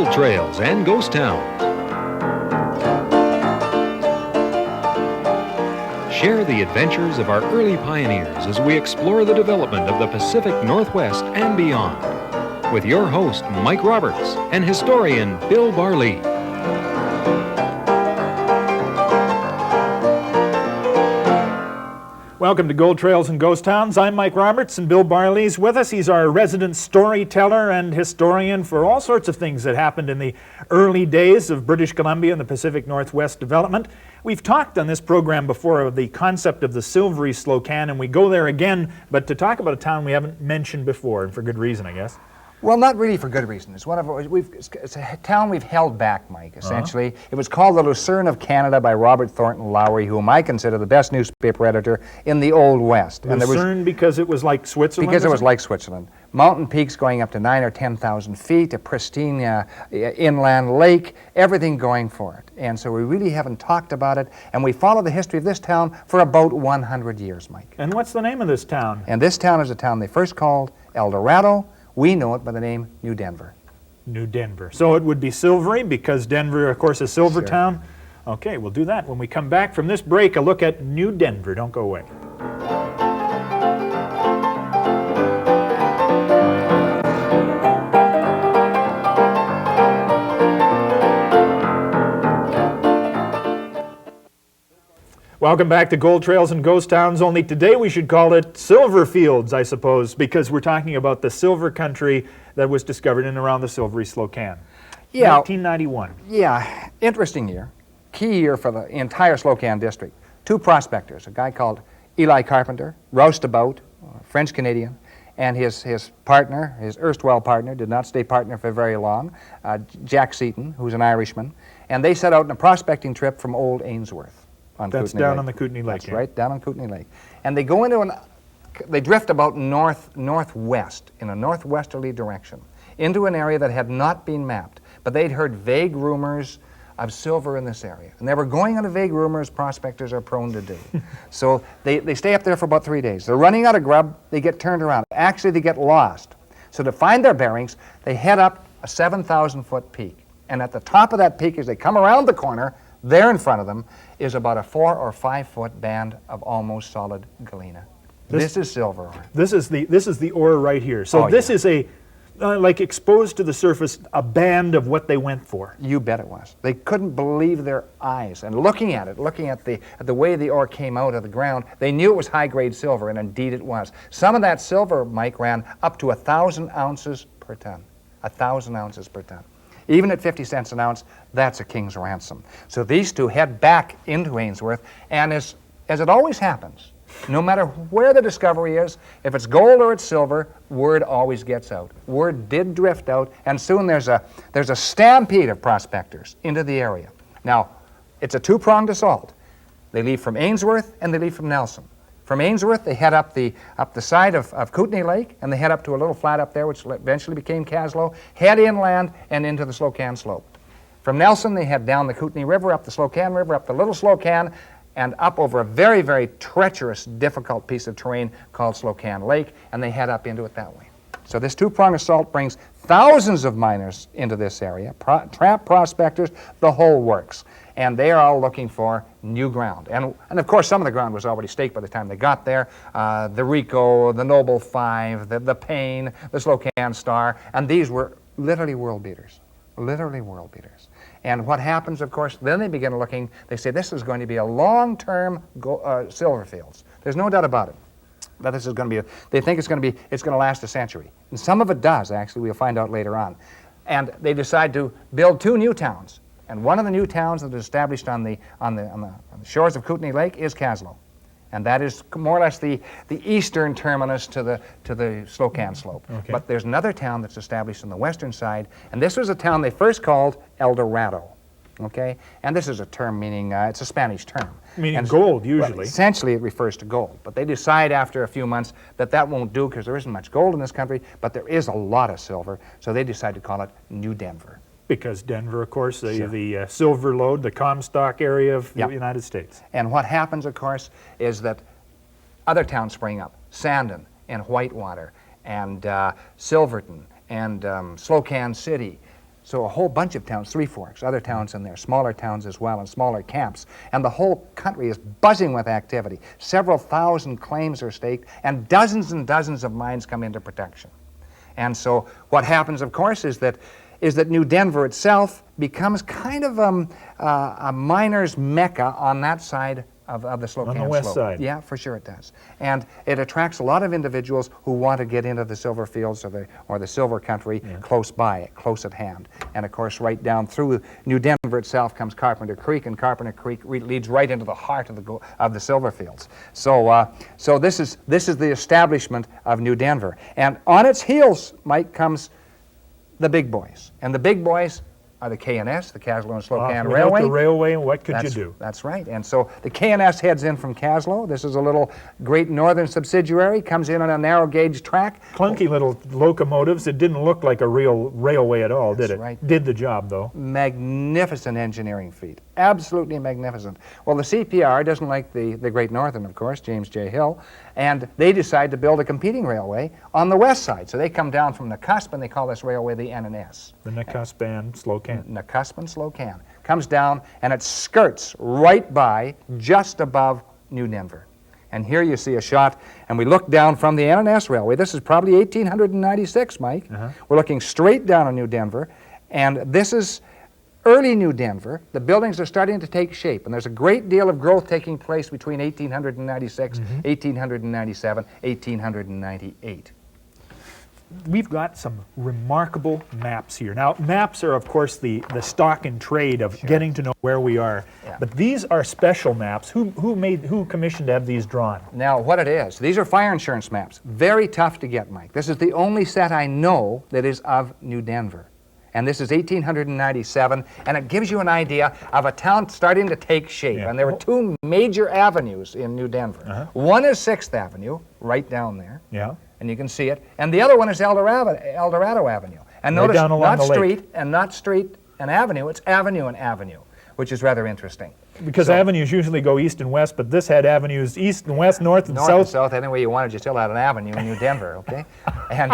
Gold Trails and Ghost Towns. Share the adventures of our early pioneers as we explore the development of the Pacific Northwest and beyond. With your host, Mike Roberts, and historian Bill Barley. Welcome to Gold Trails and Ghost Towns. I'm Mike Roberts, and Bill Barley's with us. He's our resident storyteller and historian for all sorts of things that happened in the early days of British Columbia and the Pacific Northwest development. We've talked on this program before of the concept of the silvery Slocan, and we go there again, but to talk about a town we haven't mentioned before, and for good reason, I guess. Well, not really for good reason. It's it's a town we've held back, Mike, essentially. It was called the Lucerne of Canada by Robert Thornton Lowry, whom I consider the best newspaper editor in the Old West. Lucerne because it was like Switzerland? Because it was like Switzerland. Mountain peaks going up to 9,000 or 10,000 feet, a pristine inland lake, everything going for it. And so we really haven't talked about it, and we follow the history of this town for about 100 years, Mike. And what's the name of this town? And this town is a town they first called El Dorado. We know it by the name New Denver. New Denver. So it would be silvery because Denver, of course, is Silver Town. Okay, we'll do that. When we come back from this break, a look at New Denver. Don't go away. Welcome back to Gold Trails and Ghost Towns, only today we should call it Silver Fields, I suppose, because we're talking about the silver country that was discovered in and around the silvery Slocan. Yeah. 1991. Yeah, interesting year. Key year for the entire Slocan district. Two prospectors, a guy called Eli Carpenter, roustabout, French-Canadian, and his partner, his erstwhile partner, did not stay partner for very long, Jack Seaton, who's an Irishman, and they set out on a prospecting trip from Old Ainsworth. That's down on the Kootenai Lake. That's right, down on Kootenai Lake. And they go into they drift about northwest, in a northwesterly direction, into an area that had not been mapped, but they'd heard vague rumors of silver in this area. And they were going on the vague rumors prospectors are prone to do. So they stay up there for about 3 days. They're running out of grub, they get turned around. Actually, they get lost. So to find their bearings, they head up a 7,000-foot peak. And at the top of that peak, as they come around the corner, there in front of them is about a 4 or 5 foot band of almost solid galena. This is silver ore. This is the ore right here. So this is a like exposed to the surface, a band of what they went for. You bet it was. They couldn't believe their eyes. And looking at it, looking at the way the ore came out of the ground, they knew it was high-grade silver, and indeed it was. Some of that silver, Mike, ran up to 1,000 ounces per ton. 1,000 ounces per ton. Even at 50 cents an ounce, that's a king's ransom. So these two head back into Ainsworth, and as it always happens, no matter where the discovery is, if it's gold or it's silver, word always gets out. Word did drift out, and soon there's a stampede of prospectors into the area. Now, it's a two-pronged assault. They leave from Ainsworth and they leave from Nelson. From Ainsworth, they head up the side of Kootenai Lake, and they head up to a little flat up there, which eventually became Caslow, head inland and into the Slocan Slope. From Nelson, they head down the Kootenai River, up the Slocan River, up the Little Slocan, and up over a very, very treacherous, difficult piece of terrain called Slocan Lake, and they head up into it that way. So this two-pronged assault brings thousands of miners into this area, tramp prospectors, the whole works. And they are all looking for new ground. And of course, some of the ground was already staked by the time they got there. The Rico, the Noble Five, the Payne, the Slocan Star, and these were literally world beaters. Literally world beaters. And what happens, of course, then they begin looking, they say this is going to be a long-term silver fields. There's no doubt about it. That this is going to be, they think it's going to last a century. And some of it does, actually, we'll find out later on. And they decide to build two new towns. And one of the new towns that is established on the shores of Kootenai Lake is Caslow. And that is more or less the eastern terminus to the Slocan Slope. Okay. But there's another town that's established on the western side, and this was a town they first called El Dorado. Okay? And this is a term meaning, it's a Spanish term. Meaning gold, usually. Well, essentially, it refers to gold. But they decide after a few months that won't do because there isn't much gold in this country, but there is a lot of silver, so they decide to call it New Denver. Because Denver, of course, the silver lode, the Comstock area of the United States. And what happens, of course, is that other towns spring up. Sandon and Whitewater and Silverton and Slocan City, So a whole bunch of towns, Three Forks, other towns in there, smaller towns as well, and smaller camps. And the whole country is buzzing with activity. Several thousand claims are staked, and dozens of mines come into production. And so what happens, of course, is that New Denver itself becomes kind of a miner's mecca on that side of the Slocan On the west slope. side. Yeah, for sure it does. And it attracts a lot of individuals who want to get into the silver fields or the silver country close by, close at hand. And of course, right down through New Denver itself comes Carpenter Creek, and Carpenter Creek leads right into the heart of the silver fields. So, so this is the establishment of New Denver. And on its heels, Mike, comes the big boys. And the big boys are the K&S, the Kaslo and Slocan Without Railway. the railway, what could you do? That's right. And so the K&S heads in from Kaslo. This is a little Great Northern subsidiary, comes in on a narrow gauge track. Clunky little locomotives. It didn't look like a real railway at all, did it? Right. Did the job, though. Magnificent engineering feat. Absolutely magnificent. Well, the CPR doesn't like the Great Northern, of course, James J. Hill, and they decide to build a competing railway on the west side. So they come down from Nakusp, and they call this railway the N&S. The Nakusp and Slocan. Nakusp and Slocan. Comes down, and it skirts right by, just above New Denver. And here you see a shot, and we look down from the N&S Railway. This is probably 1896, Mike. We're looking straight down on New Denver, and this is early New Denver. The buildings are starting to take shape, and there's a great deal of growth taking place between 1896, 1897, 1898. We've got some remarkable maps here. Now, maps are, of course, the stock in trade of getting to know where we are. Yeah. But these are special maps. Who commissioned to have these drawn? Now, what it is, these are fire insurance maps. Very tough to get, Mike. This is the only set I know that is of New Denver. And this is 1897, and it gives you an idea of a town starting to take shape. Yeah. And there were two major avenues in New Denver. One is 6th Avenue, right down there. Yeah. And you can see it. And the other one is El Dorado Avenue. And Right notice, down along not the lake. street and not street and avenue, it's avenue and avenue, which is rather interesting. Because avenues usually go east and west, but this had avenues east and west, north and North south. and south, any way you wanted, you still had an avenue in New Denver, okay? And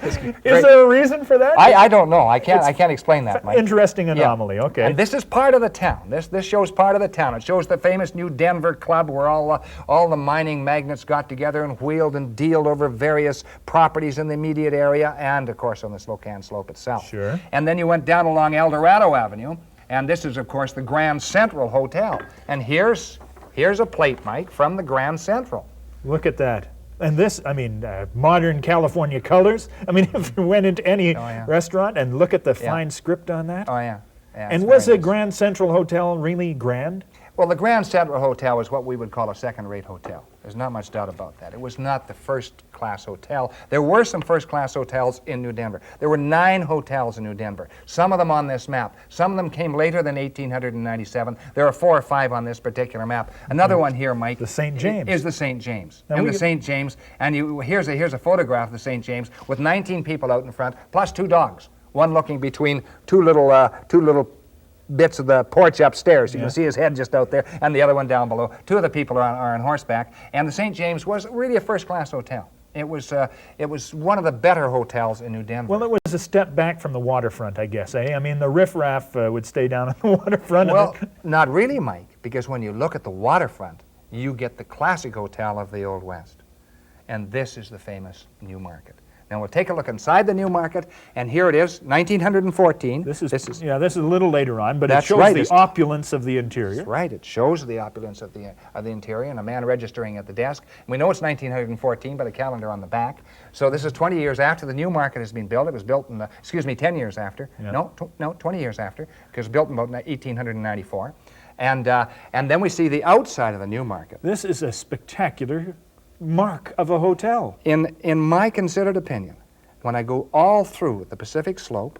Is there a reason for that? I don't know. I can't explain that, Mike. Interesting anomaly, okay. And this is part of the town. This shows part of the town. It shows the famous New Denver Club where all the mining magnates got together and wheeled and dealed over various properties in the immediate area and, of course, on the Slocan Slope itself. Sure. And then you went down along El Dorado Avenue, and this is, of course, the Grand Central Hotel. And here's a plate, Mike, from the Grand Central. Look at that. And this, I mean, modern California colors. I mean, if you went into any restaurant and look at the fine script on that. Oh, yeah. And was the Grand Central Hotel really grand? Well, the Grand Central Hotel is what we would call a second-rate hotel. There's not much doubt about that. It was not the first-class hotel. There were some first-class hotels in New Denver. There were 9 hotels in New Denver, some of them on this map. Some of them came later than 1897. There are 4 or 5 on this particular map. Another one here, Mike, The St. James. is the St. James. Now And the St. James, and here's a photograph of the St. James with 19 people out in front, plus 2 dogs. One looking between two little bits of the porch upstairs. You can see his head just out there, and the other one down below. 2 of the people are on horseback, and the St. James was really a first-class hotel. It was one of the better hotels in New Denver. Well, it was a step back from the waterfront, I guess, eh? I mean, the riffraff would stay down on the waterfront. Well, not really, Mike, because when you look at the waterfront, you get the classic hotel of the Old West. And this is the famous New Market. Now we'll take a look inside the New Market, and here it is, 1914. This is a little later on, but it That's shows right. the opulence of the interior. That's right. It shows the opulence of the interior, and a man registering at the desk. And we know it's 1914 by the calendar on the back. So this is 20 years after the New Market has been built. It was built in 10 years after. Yeah. No, 20 years after, because it was built in about 1894. And then we see the outside of the New Market. This is a spectacular mark of a hotel. In my considered opinion, when I go all through the Pacific Slope,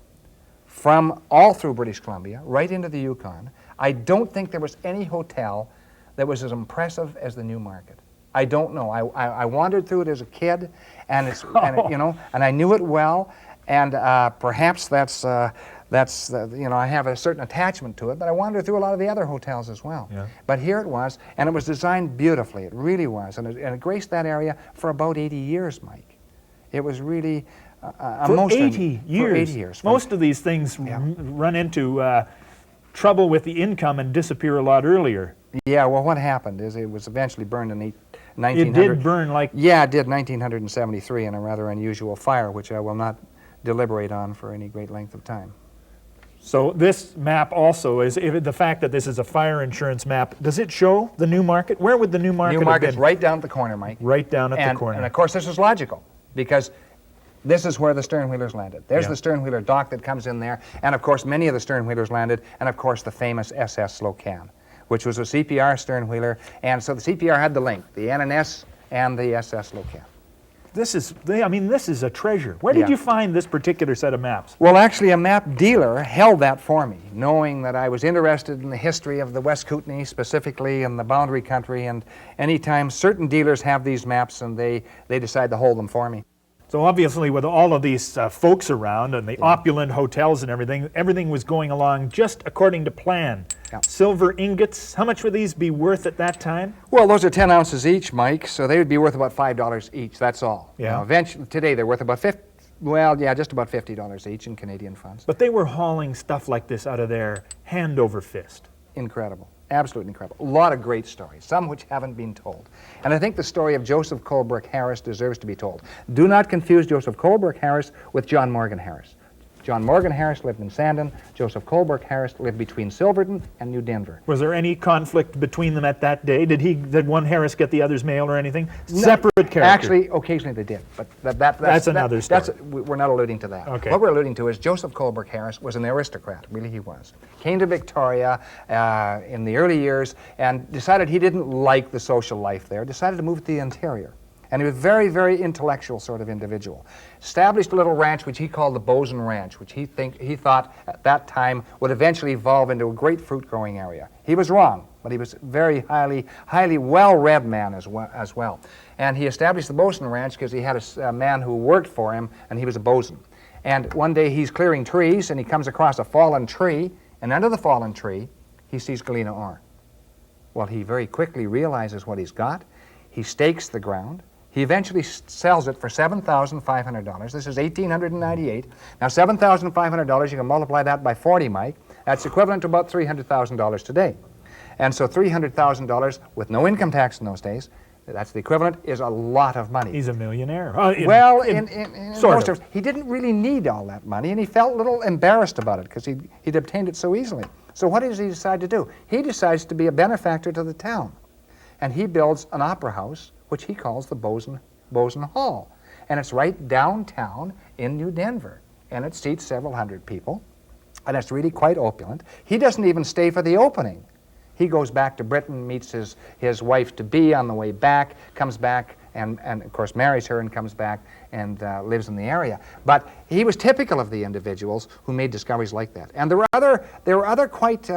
from all through British Columbia, right into the Yukon, I don't think there was any hotel that was as impressive as the New Market. I don't know. I wandered through it as a kid, and and I knew it well, and perhaps that's I have a certain attachment to it, but I wandered through a lot of the other hotels as well. Yeah. But here it was, and it was designed beautifully. It really was, and it graced that area for about 80 years, Mike. It was really For 80 years. For 80 years. Most of these things run into trouble with the income and disappear a lot earlier. Yeah, well, what happened is it was eventually burned in 1900. It did burn like... Yeah, it did, 1973, in a rather unusual fire, which I will not deliberate on for any great length of time. So this map also is, the fact that this is a fire insurance map, does it show the New Market? Where would the New Market have been? New Market's right down at the corner, Mike. Right down at the corner. And of course, this is logical, because this is where the sternwheelers landed. There's the sternwheeler dock that comes in there, and of course, many of the sternwheelers landed, and of course, the famous SS Slocan, which was a CPR sternwheeler, and so the CPR had the link, the NNS and the SS Slocan. This is, this is a treasure. Where did you find this particular set of maps? Well, actually, a map dealer held that for me, knowing that I was interested in the history of the West Kootenay, specifically in the boundary country, and anytime certain dealers have these maps, and they decide to hold them for me. So obviously, with all of these folks around and the opulent hotels and everything was going along just according to plan. Yeah. Silver ingots, how much would these be worth at that time? Well, those are 10 ounces each, Mike, so they would be worth about $5 each, that's all. Yeah. Now, eventually, today they're worth about just about $50 each in Canadian funds. But they were hauling stuff like this out of there hand over fist. Incredible. Absolutely incredible. A lot of great stories, some which haven't been told. And I think the story of Joseph Colbrook Harris deserves to be told. Do not confuse Joseph Colbrook Harris with John Morgan Harris. John Morgan Harris lived in Sandon. Joseph Colbrook Harris lived between Silverton and New Denver. Was there any conflict between them at that day? Did one Harris get the other's mail or anything? Separate character. Actually, occasionally they did, but that's another story. We're not alluding to that. Okay. What we're alluding to is Joseph Colbrook Harris was an aristocrat, really he was. Came to Victoria in the early years and decided he didn't like the social life there, decided to move to the interior. And he was a very, very intellectual sort of individual. Established a little ranch which he called the Bosun Ranch, which he thought at that time would eventually evolve into a great fruit-growing area. He was wrong, but he was a very highly well-read man as well. And he established the Bosun Ranch because he had a man who worked for him, and he was a bosun. And one day he's clearing trees, and he comes across a fallen tree, and under the fallen tree, he sees galena ore. Well, he very quickly realizes what he's got. He stakes the ground. He eventually sells it for $7,500. This is 1898. Now, $7,500, you can multiply that by 40, Mike. That's equivalent to about $300,000 today. And so $300,000 with no income tax in those days, that's the equivalent, is a lot of money. He's a millionaire. In most terms, he didn't really need all that money, and he felt a little embarrassed about it because he'd obtained it so easily. So what does he decide to do? He decides to be a benefactor to the town. And he builds an opera house, which he calls the Bosun Hall. And it's right downtown in New Denver. And it seats several hundred people. And it's really quite opulent. He doesn't even stay for the opening. He goes back to Britain, meets his wife-to-be on the way back, comes back and of course marries her and comes back and lives in the area. But he was typical of the individuals who made discoveries like that. And there were other quite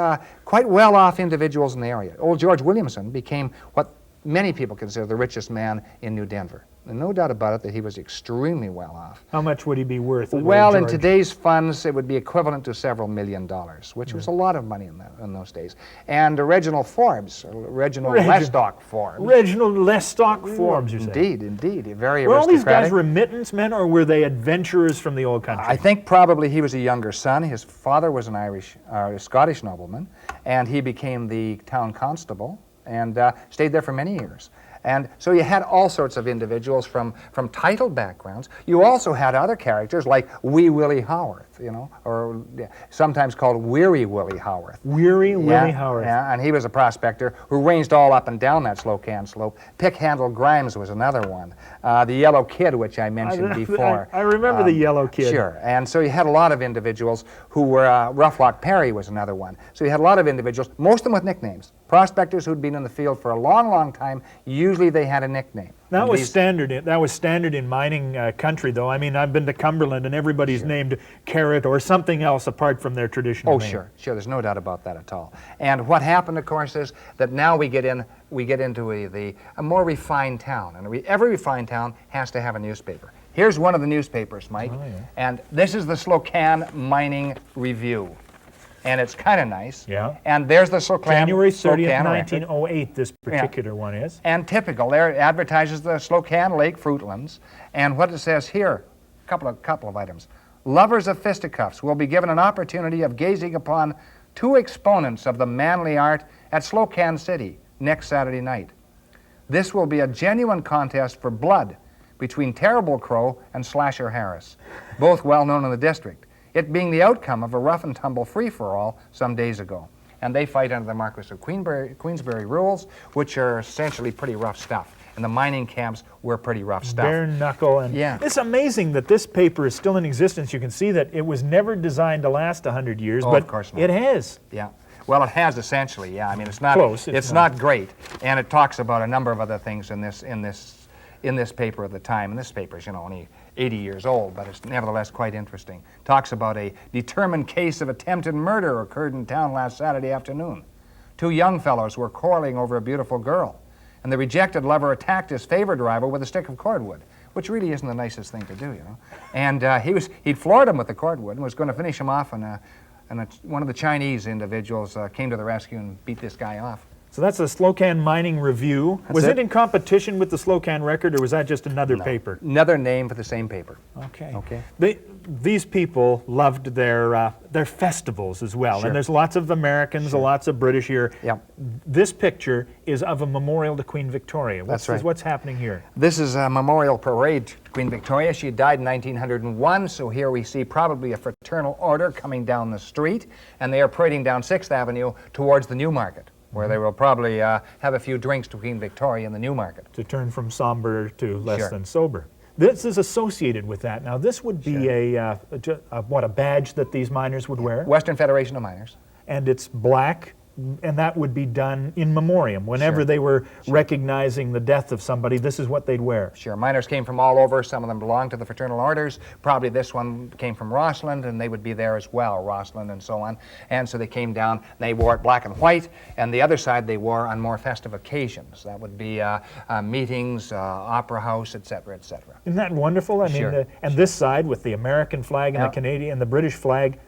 well-off individuals in the area. Old George Williamson became what many people consider the richest man in New Denver. And no doubt about it that he was extremely well off. How much would he be worth? Well, in today's funds, it would be equivalent to several $1 million, which was a lot of money in those days. And Reginald Forbes, Reginald Lestock Forbes. Reginald Lestock Forbes, you say? Indeed, very aristocratic. Were all these guys remittance men, or were they adventurers from the old country? I think probably he was a younger son. His father was an Scottish nobleman, and he became the town constable and stayed there for many years. And so you had all sorts of individuals from titled backgrounds. You also had other characters like Wee Willie Howarth, or sometimes called Weary Willie Howarth. Weary Willie Howarth. Yeah, and he was a prospector who ranged all up and down that Slocan slope. Pick-handle Grimes was another one. The Yellow Kid, which I mentioned before. I remember the Yellow Kid. Sure, and so you had a lot of individuals who were, Roughlock Perry was another one. So you had a lot of individuals, most of them with nicknames. Prospectors who'd been in the field for a long, long time, usually they had a nickname. That was standard in mining country, though. I mean, I've been to Cumberland, and everybody's named Carrot or something else apart from their traditional name. Sure. There's no doubt about that at all. And what happened, of course, is that now we get into a more refined town, and every refined town has to have a newspaper. Here's one of the newspapers, Mike, and this is the Slocan Mining Review. And it's kind of nice. Yeah. And there's the Slocan. January 30th, 1908, this particular one is. And typical. There it advertises the Slocan Lake Fruitlands. And what it says here, couple of items. Lovers of fisticuffs will be given an opportunity of gazing upon two exponents of the manly art at Slocan City next Saturday night. This will be a genuine contest for blood between Terrible Crow and Slasher Harris, both well known in the district, it being the outcome of a rough-and-tumble free-for-all some days ago. And they fight under the Marquis of Queensberry rules, which are essentially pretty rough stuff. And the mining camps were pretty rough stuff. Bare knuckle. And yeah. It's amazing that this paper is still in existence. You can see that it was never designed to last 100 years, but of course not. It has. Yeah. Well, it has essentially, yeah. I mean, it's not close. It's not great, and it talks about a number of other things in this paper at the time. And this paper is, only 80 years old, but it's nevertheless quite interesting. Talks about a determined case of attempted murder occurred in town last Saturday afternoon. Two young fellows were quarreling over a beautiful girl, and the rejected lover attacked his favored rival with a stick of cordwood, which really isn't the nicest thing to do, And he'd floored him with the cordwood and was going to finish him off, and one of the Chinese individuals came to the rescue and beat this guy off. So that's the Slocan Mining Review. Was it in competition with the Slocan Record, or was that just another paper? Another name for the same paper. Okay. Okay. These people loved their festivals as well, Sure. and there's lots of Americans, lots of British here. Yep. This picture is of a memorial to Queen Victoria. That's right. What's happening here? This is a memorial parade to Queen Victoria. She died in 1901, so here we see probably a fraternal order coming down the street, and they are parading down 6th Avenue towards the Newmarket, where they will probably have a few drinks to Queen Victoria in the Newmarket. To turn from somber to less Sure. than sober. This is associated with that. Now, this would be a badge that these miners would wear? Western Federation of Miners. And it's black, and that would be done in memoriam. Whenever Sure. they were recognizing the death of somebody, this is what they'd wear. Sure. Miners came from all over. Some of them belonged to the fraternal orders. Probably this one came from Rossland, and they would be there as well, Rossland and so on. And so they came down, they wore it black and white, and the other side they wore on more festive occasions. That would be meetings, opera house, etc., etc. Isn't that wonderful? I Sure. mean, and this side with the American flag and Yeah. the Canadian and the British flag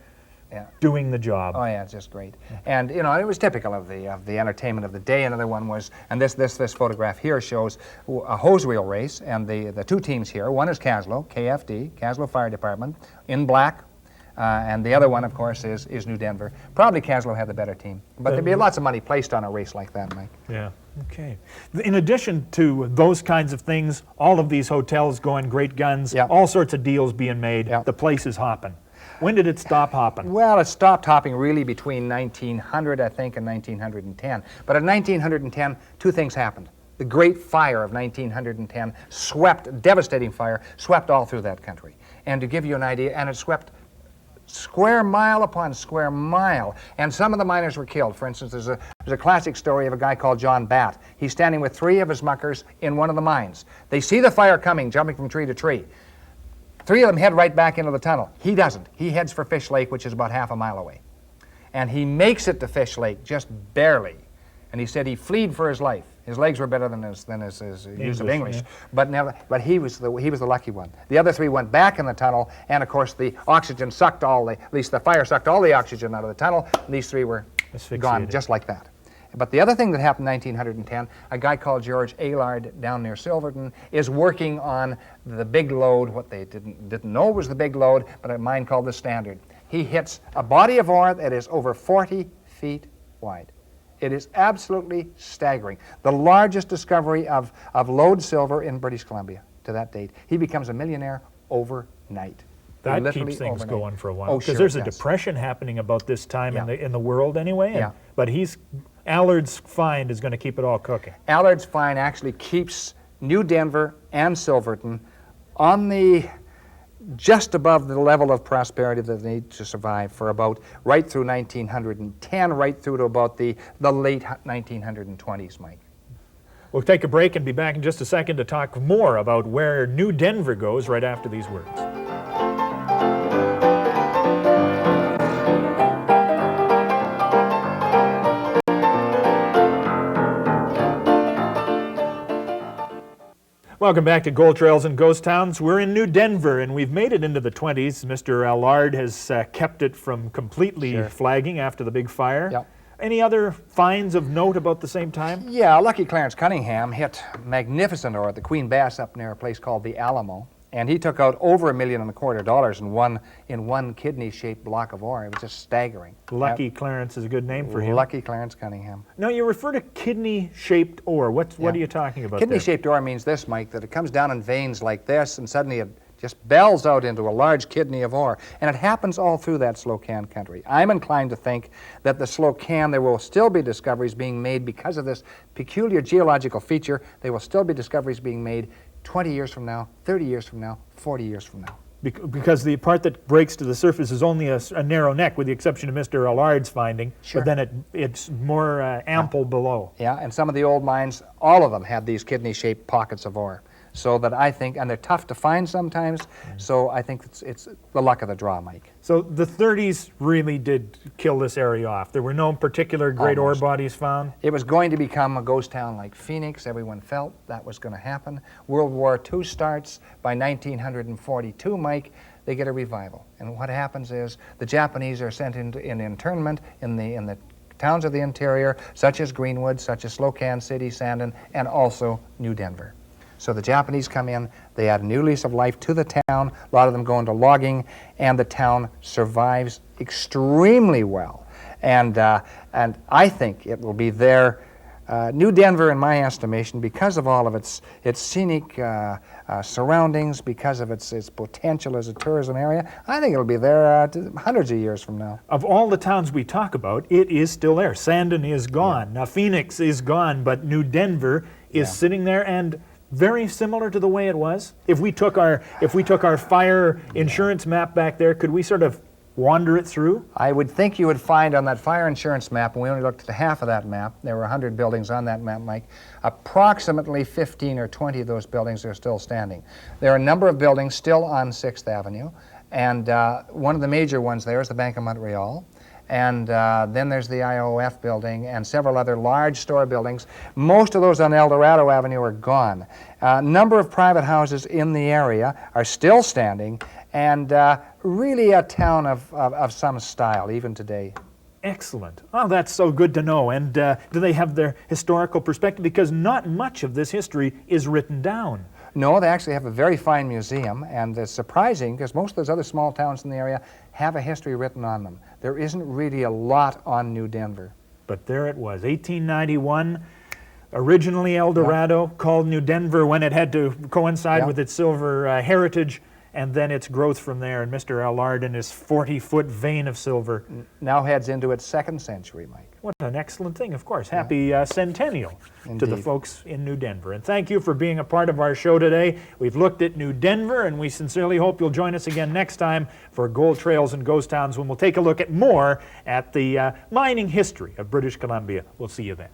Yeah. doing the job. Oh yeah, it's just great. And it was typical of the entertainment of the day. Another one was, and this photograph here shows a hose reel race, and the two teams here. One is Caslow, KFD, Caslow Fire Department, in black, and the other one, of course, is New Denver. Probably Caslow had the better team, but there'd be lots of money placed on a race like that, Mike. Yeah. Okay. In addition to those kinds of things, all of these hotels going great guns, Yeah. all sorts of deals being made. Yeah. The place is hopping. When did it stop hopping? Well, it stopped hopping really between 1900, I think, and 1910. But in 1910, two things happened. The Great Fire of 1910 devastating fire, swept all through that country. And to give you an idea, and it swept square mile upon square mile, and some of the miners were killed. For instance, there's a classic story of a guy called John Batt. He's standing with 3 of his muckers in one of the mines. They see the fire coming, jumping from tree to tree. 3 of them head right back into the tunnel. He doesn't. He heads for Fish Lake, which is about half a mile away. And he makes it to Fish Lake, just barely. And he said he fled for his life. His legs were better than his use of English. Yeah. But he was the lucky one. The other 3 went back in the tunnel, and of course the oxygen at least the fire sucked all the oxygen out of the tunnel, and these 3 were gone just like that. But the other thing that happened in 1910, a guy called George Aylard down near Silverton is working on the big lode, what they didn't know was the big lode, but a mine called the Standard. He hits a body of ore that is over 40 feet wide. It is absolutely staggering. The largest discovery of lode silver in British Columbia to that date. He becomes a millionaire overnight. That Literally keeps things overnight. going for a while. Oh, Because sure, there's a yes. depression happening about this time Yeah. in the world anyway. And, Yeah. But Allard's find is going to keep it all cooking. Allard's find actually keeps New Denver and Silverton on just above the level of prosperity that they need to survive for about right through 1910, right through to about the late 1920s, Mike. We'll take a break and be back in just a second to talk more about where New Denver goes right after these words. Welcome back to Gold Trails and Ghost Towns. We're in New Denver, and we've made it into the 20s. Mr. Allard has kept it from completely flagging after the big fire. Yep. Any other finds of note about the same time? Yeah, lucky Clarence Cunningham hit magnificent ore at the Queen Bass up near a place called the Alamo. And he took out over $1.25 in one kidney-shaped block of ore. It was just staggering. Lucky Clarence is a good name for him. Lucky Clarence Cunningham. Now, you refer to kidney-shaped ore. What are you talking about there? Kidney-shaped ore means this, Mike, that it comes down in veins like this, and suddenly it just bells out into a large kidney of ore. And it happens all through that Slocan country. I'm inclined to think that the Slocan, there will still be discoveries being made because of this peculiar geological feature. There will still be discoveries being made 20 years from now, 30 years from now, 40 years from now. Because the part that breaks to the surface is only a narrow neck, with the exception of Mr. Allard's finding, Sure. but then it's more ample below. Yeah, and some of the old mines, all of them had these kidney-shaped pockets of ore. So that I think, and they're tough to find sometimes, so I think it's the luck of the draw, Mike. So the 30s really did kill this area off. There were no particular great ore bodies found? It was going to become a ghost town like Phoenix. Everyone felt that was going to happen. World War II starts. By 1942, Mike, they get a revival. And what happens is the Japanese are sent in internment in the towns of the interior, such as Greenwood, such as Slocan City, Sandon, and also New Denver. So the Japanese come in, they add a new lease of life to the town, a lot of them go into logging, and the town survives extremely well. And I think it will be there, New Denver, in my estimation, because of all of its scenic surroundings, because of its potential as a tourism area. I think it'll be there hundreds of years from now. Of all the towns we talk about, it is still there. Sandon is gone. Yeah. Now Phoenix is gone, but New Denver is sitting there, and very similar to the way it was. If we took our fire insurance map back there, could we sort of wander it through? I would think you would find on that fire insurance map, and we only looked at half of that map, there were 100 buildings on that map, Mike, approximately 15 or 20 of those buildings are still standing. There are a number of buildings still on 6th Avenue, and one of the major ones there is the Bank of Montreal. And then there's the IOF building and several other large store buildings. Most of those on El Dorado Avenue are gone. A number of private houses in the area are still standing, and really a town of some style, even today. Excellent. Oh, that's so good to know. And do they have their historical perspective? Because not much of this history is written down. No, they actually have a very fine museum, and it's surprising because most of those other small towns in the area have a history written on them. There isn't really a lot on New Denver. But there it was, 1891, originally El Dorado, called New Denver when it had to coincide with its silver heritage, and then its growth from there. And Mr. Allard and his 40-foot vein of silver Now heads into its 2nd century, Mike. What an excellent thing, of course. Happy centennial to the folks in New Denver. And thank you for being a part of our show today. We've looked at New Denver, and we sincerely hope you'll join us again next time for Gold Trails and Ghost Towns, when we'll take a look at more at the mining history of British Columbia. We'll see you then.